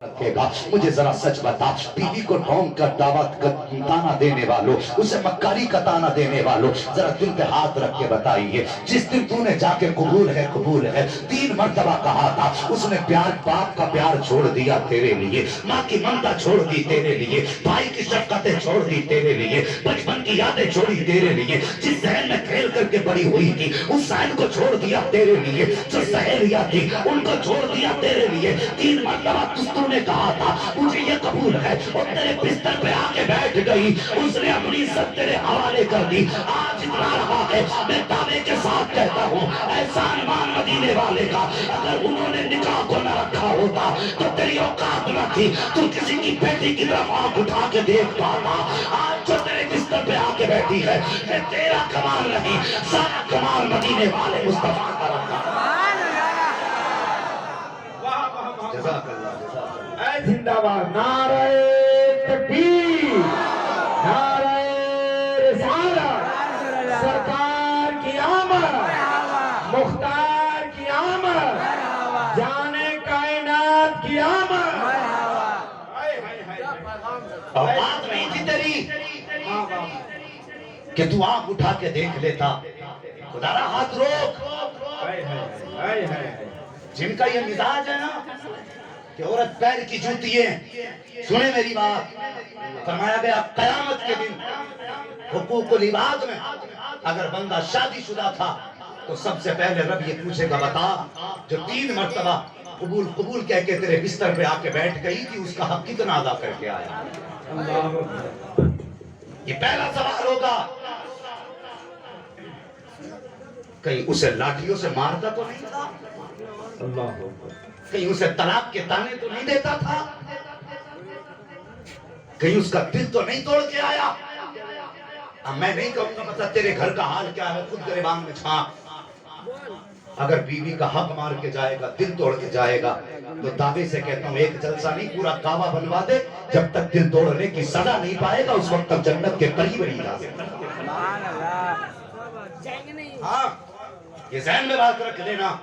رکھے گا. مجھے ذرا سچ بتا, بیوی کو ڈھونگ کر دعوت کا تانا دینے والوں, اسے مکاری کا تانا دینے والوں, ذرا دل پہ ہاتھ رکھ کے بتائیے, جس دن تو نے جا کے قبول ہے 3 مرتبہ کہا تھا, اس نے پیار, باپ کا پیار چھوڑ دیا تیرے لیے, ماں کی ممتا چھوڑ دی تیرے لیے, بھائی کی شفقتیں چھوڑ دی تیرے لیے, بچپن کی یادیں چھوڑی تیرے لیے, جس ذہن میں کھیل کر کے بڑی ہوئی تھی اس ذہن کو چھوڑ دیا تیرے لیے, جو سہیلیاں تھی ان کو چھوڑ دیا تیرے لیے. 3 مرتبہ تو نے کہا تھا مجھے یہ قبول ہے, اور تیرے بستر پہ آ کے بیٹھ گئی, اس نے اپنی عزت تیرے حوالے کر دی. آج اتنا رہا ہے, میں دعوے کے ساتھ کہتا ہوں, احسان مان مدینے والے کا, اگر انہوں نے نکاح کو نہ رکھا ہوتا تو تیری اوقات نہ تھی تو کسی کی بیٹی کی طرف آنکھ اٹھا کے دیکھ پاتا. آج جو تیرے بستر پہ آ کے بیٹھی ہے, میں تیرا کمال نہیں, سارا کمال مدینے والے مصطفیٰ کا رکھا. جزاک اللہ. زندہ باد. نعرہ تکبیر, نعرہ رسالت, سرکار کی آمد, مختار کی آمد, جانے کائنات کی آمد. اور بات نہیں تھی تیری کہ تو آنکھ اٹھا کے دیکھ لیتا, خدا را ہاتھ روک. جن کا یہ مزاج ہے نا کہ عورت پیر کی جوتی ہے, سنیں میری بات, فرمایا گیا قیامت کے دن حقوق العباد میں اگر بندہ شادی شدہ تھا تو سب سے پہلے رب یہ پوچھے گا, بتا جو 3 مرتبہ قبول قبول کہہ کے تیرے بستر پہ آ کے بیٹھ گئی تھی, اس کا حق کتنا ادا کر کے آیا؟ یہ پہلا سوال ہوگا. کہیں اسے لاٹھیوں سے مارتا تو نہیں تھا, کہیں اسے طلاق کے تانے تو نہیں دیتا تھا, کہیں اس کا دل تو نہیں توڑ کے آیا؟ اب میں نہیں کہوں گا مطلب تیرے گھر کا حال کیا ہے, خود گریبان میں چھانپ. اگر بیوی کا حق مار کے جائے گا, دل توڑ کے جائے گا, تو دعوے سے کہتا ہوں ایک جلسہ نہیں پورا کعبہ بنوا دے, جب تک دل توڑنے کی سزا نہیں پائے گا اس وقت تک جنت کے قریب نہیں جا سکتا. ہاں, یہ ذہن میں بات رکھ لینا,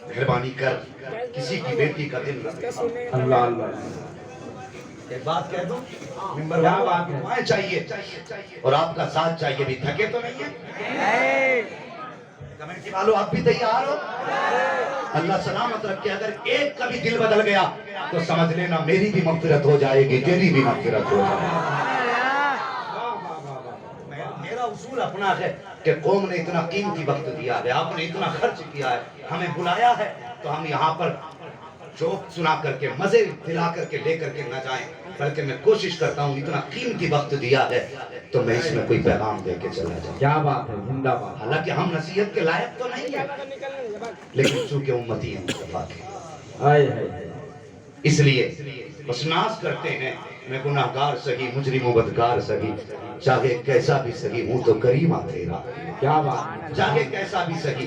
مہربانی کر کسی کی بیٹی کا دل نہ دے. اللہ اللہ. ایک بات کہہ دوں, ممبر والوں دعائیں چاہیے اور آپ کا ساتھ چاہیے, بھی تھکے تو نہیں ہیں؟ کمیٹی والوں آپ بھی تیار ہو؟ اللہ سلامت رکھے. اگر ایک کا بھی دل بدل گیا تو سمجھ لینا میری بھی مغفرت ہو جائے گی, تیری بھی مغفرت ہو جائے گی. میرا اصول اپنا ہے کہ قوم نے اتنا قیمتی وقت دیا ہے, آپ نے اتنا خرچ کیا ہے, ہمیں بلایا ہے, تو ہم یہاں پر جوک سنا کر کے مزے دلا کر کے لے کر کے نہ جائیں, بلکہ میں کوشش کرتا ہوں اتنا قیمتی وقت دیا ہے تو میں اس میں کوئی پیغام دے کے چلا جاؤں. کیا بات ہے, زندہ باد. حالانکہ ہم نصیحت کے لائق تو نہیں ہیں, لیکن چونکہ امتی ہیں مصطفیٰ کے, اس لیے بس ناز کرتے ہیں, میں گناہگار سہی, مجرم و بدکار سہی, چاہے کیسا بھی سہی ہوں تو کریمہ تیرا. کیا بات. چاہے کیسا بھی سہی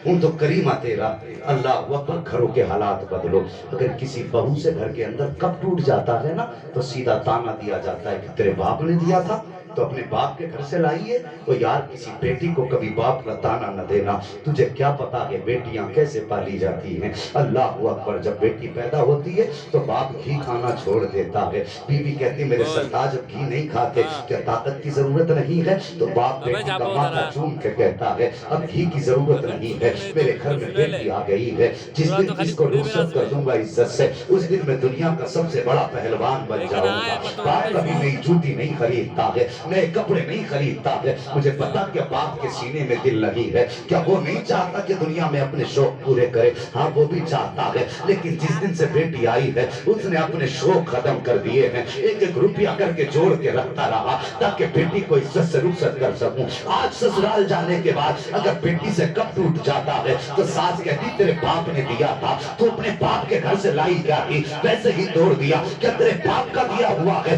ہوں تو کریمہ تیرا. اللہ اکبر. گھروں کے حالات بدلو. اگر کسی بہو سے گھر کے اندر کب ٹوٹ جاتا ہے نا, تو سیدھا تانا دیا جاتا ہے کہ تیرے باپ نے دیا تھا تو اپنے باپ کے گھر سے لائی ہے. تو یار کسی بیٹی کو کبھی باپ کا تانا نہ دینا, تجھے کیا پتا کہ بیٹیاں کیسے پالی جاتی ہیں. اللہ اکبر. جب بیٹی پیدا ہوتی ہے تو باپ گھی کھانا چھوڑ دیتا ہے. بیوی کہتی میرے سرتاج جب گھی نہیں کھاتے کیا طاقت کی ضرورت نہیں ہے, تو باپ بیٹی کا ماتھا چوم کے کہتا ہے اب گھی کی ضرورت نہیں ہے, میرے گھر میں بیٹی آ گئی ہے, جس دن جس کو رخصت کر دوں گا عزت سے, اس دن میں دنیا کا سب سے بڑا پہلوان بن جاؤں گا. باپ کبھی نئی جوتی نہیں خریدتا ہے, نئے کپڑے نہیں خریدتا ہے. مجھے پتا کہ باپ کے سینے میں دل نہیں ہے, کیا وہ نہیں چاہتا کہ دنیا میں اپنے شوق پورے کرے؟ ہاں وہ بھی چاہتا ہے, لیکن جس دن سے بیٹی آئی ہے اس نے اپنے شوق ختم کر دیے ہیں. 1-1 روپیہ کر کے جوڑ کے رکھتا رہا تاکہ بیٹی کو عزت سے رخصت کر سکوں. آج سسرال جانے کے بعد اگر بیٹی سے کب ٹوٹ جاتا ہے تو ساس کہتی تیرے باپ نے دیا تھا, تو اپنے باپ کے گھر سے لائی جاتی, ویسے ہی توڑ دیا. کیا تیرے باپ کا دیا ہوا ہے؟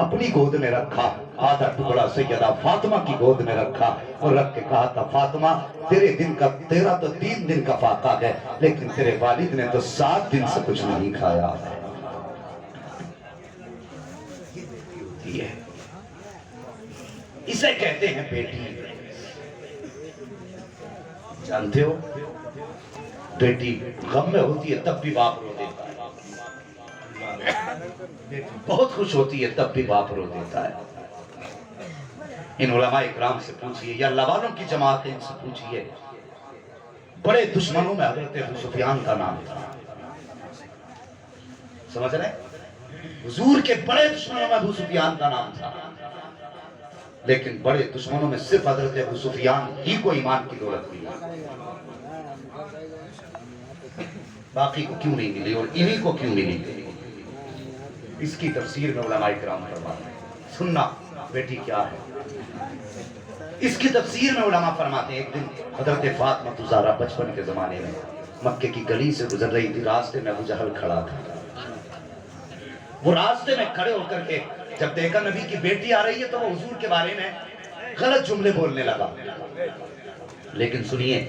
اپنی گود میں رکھا، آدھا ٹکڑا سیدہ فاطمہ کی گود میں رکھا اور رکھ کے کہا تھا فاطمہ تیرا تو 3 دن کا فاقہ ہے، لیکن تیرے والد نے تو 7 دن سے کچھ نہیں کھایا ہے۔ یہ بیٹی ہوتی ہے، اسے کہتے ہیں بیٹی۔ جانتے ہو بیٹی غم میں ہوتی ہے تب بھی باپ رو دیتا ہے، بیٹی بہت خوش ہوتی ہے تب بھی باپ رو دیتا ہے۔ ان علماء اکرام سے پوچھئے یا اللہ والوں کی جماعت ان سے پوچھئے، بڑے دشمنوں میں حضرت ابو سفیان کا نام تھا، سمجھ رہے ہیں؟ حضور کے بڑے دشمنوں میں ابو سفیان کا نام تھا، لیکن بڑے دشمنوں میں صرف حضرت ابو سفیان ہی کو ایمان کی دولت ملی، باقی کو کیوں نہیں ملی اور انہی کو کیوں ملی؟ اس کی تفسیر میں علماء کرام فرماتے ہیں، سننا بیٹی کیا ہے؟ اس کی تفسیر میں علماء فرماتے ہیں ایک دن حضرت فاطمہ الزہرا بچپن کے زمانے میں مکے کی گلی سے گزر رہی تھی، راستے میں ابو جہل کھڑا تھا۔ وہ راستے میں کھڑے ہو کر کے جب دیکھا نبی کی بیٹی آ رہی ہے تو وہ حضور کے بارے میں غلط جملے بولنے لگا۔ لیکن سنیے،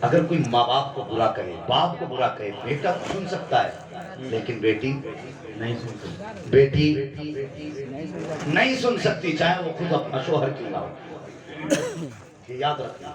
اگر کوئی ماں باپ کو برا کہے، باپ کو برا کہے، بیٹا تو سن سکتا ہے، لیکن بیٹی نہیں سن سکتی، بیٹی نہیں سن سکتی، چاہے وہ خود اپنا شوہر کیوں نہ ہو۔ یہ یاد رکھنا،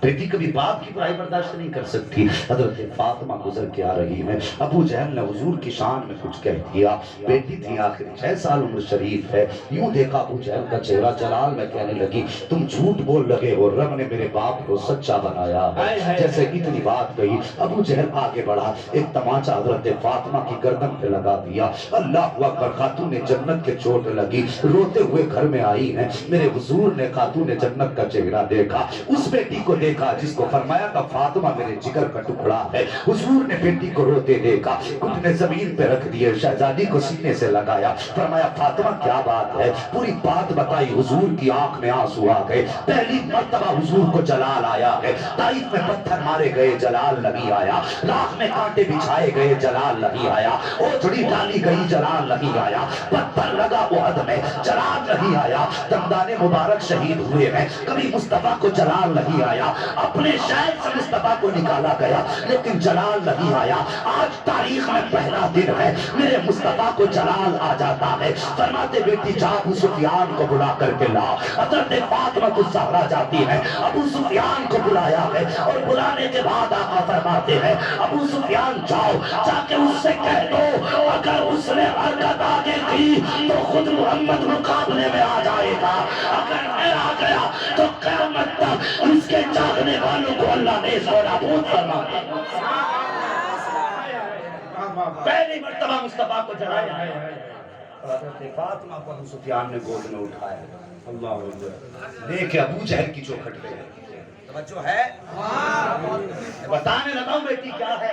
بیٹی کبھی باپ کی برائی برداشت نہیں کر سکتی۔ حضرت فاطمہ گزر کے آ رہی ہے، ابو جہل نے حضور کی شان میں کچھ کہہ دیا، بیٹی تھی آخر 6 سال عمر شریف ہے، یوں دیکھا ابو جہل کا چہرہ جلال میں کہنے لگی تم جھوٹ بول لگے ہو، رب نے میرے باپ کو سچا بنایا ہے۔ جیسے اتنی بات کہی ابو جہل آگے بڑھا، ایک تمانچہ حضرت فاطمہ کی گردن پہ لگا دیا، اللہ اکبر، خاتون جنت کے چوٹ لگی، روتے ہوئے گھر میں آئی ہیں، میرے حضور نے خاتون جنت کا چہرہ دیکھا، اس بیٹی کو دیکھا جس کو فرمایا تھا فاطمہ میرے جگر کا ٹکڑا ہے، حضور نے بیٹی کو روتے دیکھا، گھٹنے زمین پہ رکھ دیے، شہزادی کو سینے سے لگایا، فرمایا فاطمہ کیا بات ہے، پوری بات بتائی، حضور کی آنکھ میں آنسو آ گئے، پہلی مرتبہ حضور کو جلال آیا ہے، طائف میں پتھر مارے گئے جلال نہیں آیا، راہ میں کانٹے بچھائے گئے جلال نہیں آیا، اوجڑی ڈالی گئی جلال نہیں آیا، پتھر لگا احد میں جلال نہیں آیا، دندان مبارک شہید ہوئے ہیں، کبھی مصطفیٰ کو جلال نہیں آیا، اپنے شہر سے مصطفیٰ کو نکالا گیا لیکن جلال نہیں آیا، آج تاریخ میں پہلا دن ہے میرے مصطفیٰ کو جلال آ جاتا ہے۔ فرماتے بیٹی جا ابو سفیان کو بلا کر کے لا، حضرت فاطمہ الزہرا جاتی ہے، ابو سفیان کو بلایا ہے اور بلانے کے بعد آقا فرماتے ہیں ابو سفیان جاؤ، جا کے اس سے کہہ دو اگر اس نے حرکت آگے کی تو خود محمد مقابلے میں آ جائے گا، اگر میں آ گیا تو قیامت تک اس کے چاہنے والوں کو اللہ نے اس کو نابود فرما دیا۔ پہلی مرتبہ مصطفیٰ کو جلایا ہے، حضرت فاطمہ کو ابو سفیان نے گود میں اٹھایا، اللہ لے کے ابو جہل کی چوکھٹ پہ، توجہ ہے، بتانے لگا ہوں بیٹی کیا ہے۔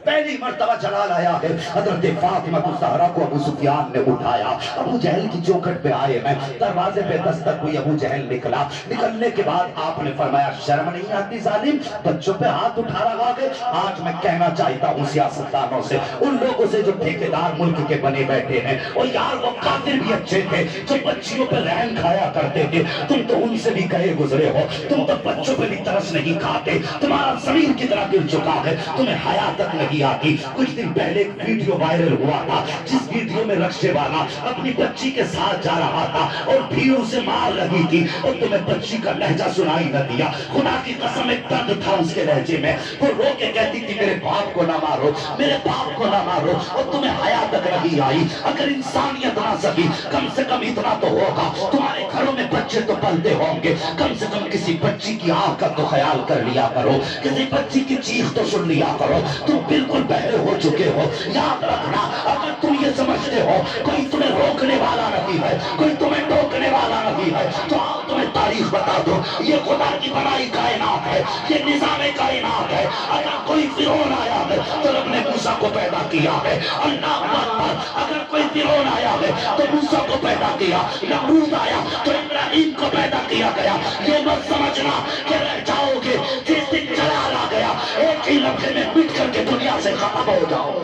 پہلی مرتبہ جلال آیا ہے، حضرت فاطمہ الزہرا کو ابو سفیان نے اٹھایا، ابو جہل کی چوکھٹ پہ آئے ہیں، دروازے پہ دستک ہوئی، ابو جہل نکلا، نکلنے کے بعد آپ نے فرمایا شرم نہیں آتی ظالم، بچوں پہ ہاتھ اٹھا رہا ہے۔ آج میں کہنا چاہتا ہوں سیاستدانوں سے، ان لوگوں سے جو ٹھیکیدار ملک کے بنے بیٹھے ہیں، اور یار وہ قاتل بھی اچھے تھے جو بچیوں پہ رحم کھایا کرتے تھے، تم تو ان سے بھی گئے گزرے ہو، تم تو بچوں پہ بھی ترس نہیں کھاتے، تمہارا زمین کی طرح گر چکا ہے، تمہیں حیا تک نہیں آتی۔ کچھ دن پہلے ایک ویڈیو وائرل ہوا تھا جس ویڈیو میں رکشے والا اپنی بچی کے ساتھ جا رہا تھا اور بھیڑ اسے مار رہی تھی اور تمہیں بچی کا لہجہ سنائی نہ دیا، خدا کی قسم ایک درد تھا اس کے لہجے میں، وہ رو کے کہتی تھی میرے باپ کو نہ مارو، میرے باپ کو نہ مارو، اور تمہیں حیا تک نہیں آئی۔ اگر انسانیت نہ سکی کم سے کم اتنا تو ہوگا، تمہارے گھروں میں بچے تو پلتے ہوں گے، کم سے کم کسی بچی کی آنکھ کا تو خیال کر لیا کرو، کسی بچی کی چیخ تو سن لیا کرو، تم بالکل بہرے ہو چکے ہو۔ یاد رکھنا اگر تم یہ سمجھتے ہو کوئی تمہیں روکنے والا نہیں ہے، کوئی تمہیں ٹوکنے والا نہیں ہے، تو آؤ تمہیں تاریخ بتا دو، یہ خدا کی بنائی کائنات ہے، یہ نظام کائنات ہے۔ اگر کوئی فرعون آیا ہے تو رب نے موسیٰ کو پیدا کیا ہے، اللہ اکبر، اگر کوئی فرعون آیا ہے تو موسیٰ کو پیدا کیا، نمرود آیا تو ابراہیم کو پیدا کیا گیا۔ یہ مت سمجھنا کہ رہ جاؤ گے، جس دن جلال آ گیا ایک ہی لمحے میں مٹ کر کے دنیا سے ختم ہو جاؤ۔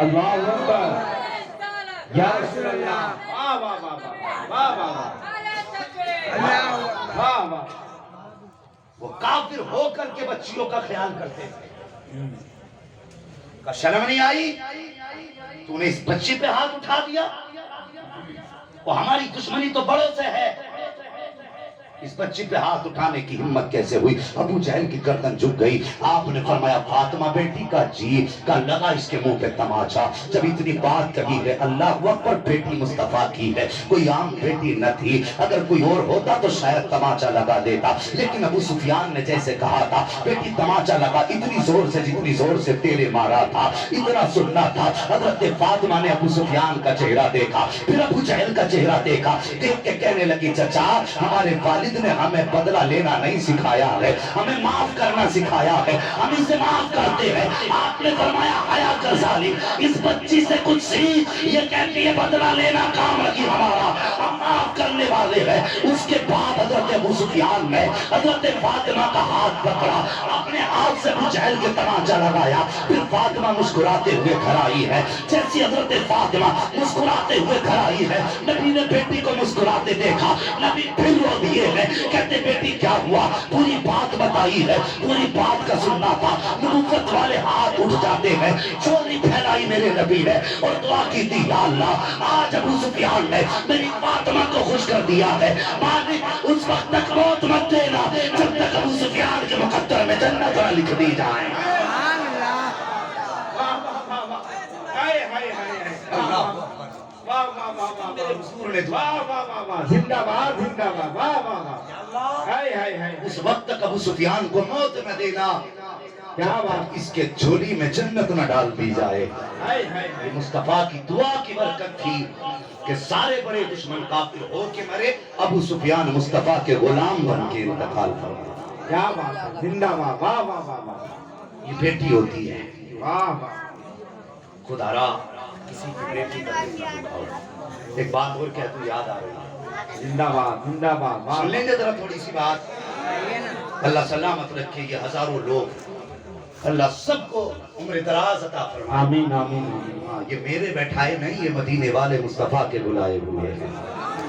اللہ اکبر یا رسول اللہ واہ واہ واہ واہ واہ واہ واہ واہ وہ کافر ہو کر کے بچیوں کا خیال کرتے تھے کا شرم نہیں آئی تو نے اس بچی پہ ہاتھ اٹھا دیا وہ ہماری دشمنی تو بڑوں سے ہے اس بچی پہ ہاتھ اٹھانے کی ہمت کیسے ہوئی ابو جہل کی گردن جھک گئی آپ نے فرمایا فاطمہ بیٹی کا جی کا لگا اس کے منہ پہ تماچا جب اتنی بات کہی ہے اللہ اکبر بیٹی مصطفیٰ کی ہے کوئی عام بیٹی نہ تھی اگر کوئی اور ہوتا تو شاید تماچا لگا دیتا لیکن ابو سفیان نے جیسے کہا تھا بیٹی تماچا لگا اتنی زور سے جتنی زور سے تیرے مارا تھا اتنا سننا تھا حضرت فاطمہ نے ابو سفیان کا چہرہ دیکھا پھر ابو جہل کا چہرہ دیکھا دیکھ کے کہنے لگی چچا ہمارے والد نے ہمیں بدلہ لینا نہیں سکھایا ہے ہمیں معاف کرنا سکھایا ہے ہم اسے معاف کرتے ہیں آپ نے فرمایا حیا کر ظالم اس بچی سے کچھ سیکھ یہ کہتی ہے بدلہ لینا کام نہیں ہمارا ہم معاف کرنے والے ہیں اس کے بعد حضرت ابو سفیان نے حضرت فاطمہ کا ہاتھ پکڑا اپنے ہاتھ سے ابو جہل کے تماچا لگایا پھر فاطمہ مسکراتے ہوئے گھر آئی ہے جیسی حضرت فاطمہ مسکراتے ہوئے گھر آئی ہے نبی نے بیٹی کو مسکراتے دیکھا نبی پھر رو دیے ہیں کہتے بیٹی کیا ہوا پوری بات بتائی ہے پوری بات کا سننا تھا نبوت والے ہاتھ اٹھ جاتے ہیں چوری پھیلائی میرے نبی نے اور دعا کی تھی یا اللہ آج ابو سفیان نے میری فاطمہ کو خوش کر دیا ہے مالک اس وقت تک موت مت دینا جب تک ابو سفیان کے مقدر میں جنت نہ لکھ دی جائے اس وقت تک ابو سفیان کو موت نہ دینا کیا بات اس کے جھولی میں جنت نہ ڈال دی جائے یہ مصطفیٰ کی دعا کی برکت تھی کہ سارے بڑے دشمن کافر ہو کے مرے ابو سفیان مصطفیٰ کے غلام بن کے انتقال فرمایا کیا بات ہے زندہ باد واہ واہ واہ واہ یہ بیٹی ہوتی ہے واہ واہ خدا را کسی کی بیٹی کا دل نہ دکھاؤ ایک بات اور کہہ تو یاد آ رہی زندہ باد سن لیں گے ذرا تھوڑی سی بات اللہ سلامت رکھے یہ ہزاروں لوگ اللہ سب کو عمر دراز عطا فرمائے آمین آمین آمین ہاں یہ میرے بیٹھائے نہیں یہ مدینے والے مصطفیٰ کے بلائے ہوئے ہیں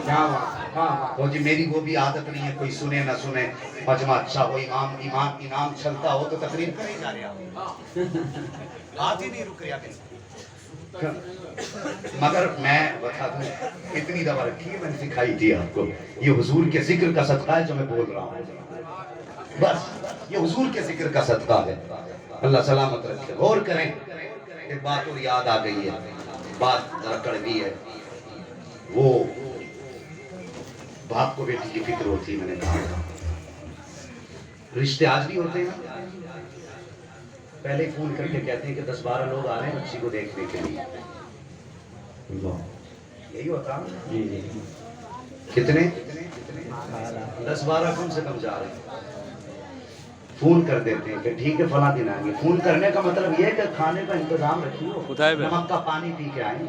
کیا بات ہاں تو جی میری وہ بھی عادت نہیں ہے کوئی سنے نہ سنے مجمع اچھا ہو امام چلتا ہو تو تقریر کرے جا رہا ہاتھ ہی نہیں رک رہا مگر میں بتا دوں اتنی دوا رکھی ہے میں نے سکھائی تھی آپ کو یہ حضور کے ذکر کا صدقہ ہے جو میں بول رہا ہوں بس یہ حضور کے ذکر کا صدقہ ہے اللہ سلامت رکھے غور کریں ایک بات اور یاد آ گئی ہے بات ذرا کڑوی ہے وہ باپ کو بیٹی کی فکر ہوتی ہے میں نے کہا تھا رشتے آج بھی ہوتے ہیں پہلے ہی فون کر کے کہتے ہیں کہ 10-12 لوگ آ رہے ہیں بچی کو دیکھنے کے لیے یہی ہوتا جی جی کتنے 10-12 کم سے کم جا رہے ہیں فون کر دیتے ہیں کہ ٹھیک ہے فلاں دن آئیں گے فون کرنے کا مطلب یہ ہے کہ کھانے کا انتظام رکھیے نمک کا پانی پی کے آئیں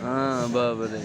ہاں بابا رے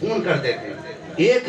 فون کر دیتے ہیں ایک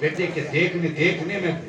بیٹے کے دیکھنے میں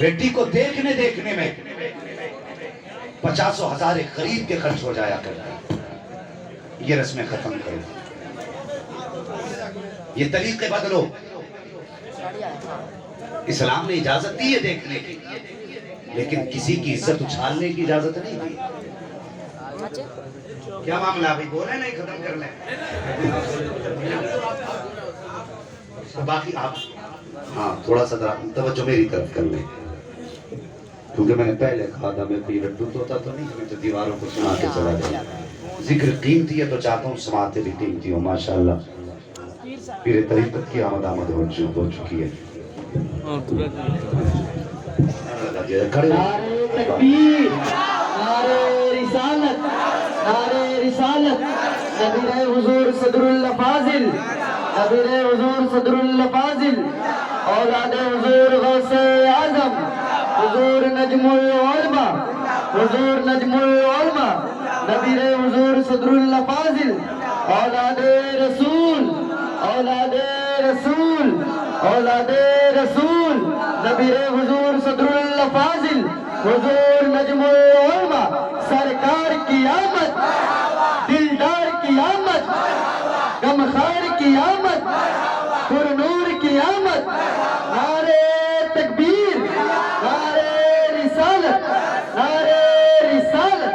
بیٹی کو دیکھنے میں 50,000 ایک غریب کے خرچ ہو جایا کرتے یہ رسمیں ختم کرو یہ طریقے بدلو اسلام نے اجازت دی ہے دیکھنے کی لیکن کسی کی عزت اچھالنے کی اجازت نہیں دی کیا معاملہ ابھی بولے نہیں ختم کر لیں تو باقی آپ ہاں تھوڑا سا توجہ میری طرف کر لیں کیونکہ میں نے پہلے کہا تھا میں کوئی رڈوت ہوتا تو نہیں میں تو دیواروں کو سنا کے چلا گیا ذکر قیمتی ہے تو چاہتا ہوں سماعتیں بھی قیمتی ہوں ماشاءاللہ پیر طریقت کی آمد ہو چکی ہے نعرے تکبیر نعرے رسالت نعرے رسالت نبی حضور صدر اللہ فاضل نبی حضور صدر اللہ فاضل اولاد حضور غوث اعظم حضور نجم العلماء حضور نجم العلماء نبی حضور صدر اللہ فاضل اولاد رسول اولاد رسول نبی حضور صدر فاضل حضور نجم العلماء سرکار کی آمد، دلدار کی آمد، غمخوار کی آمد، پر نور کی آمد، نعرے تکبیر، نعرے رسالت، نعرے رسالت.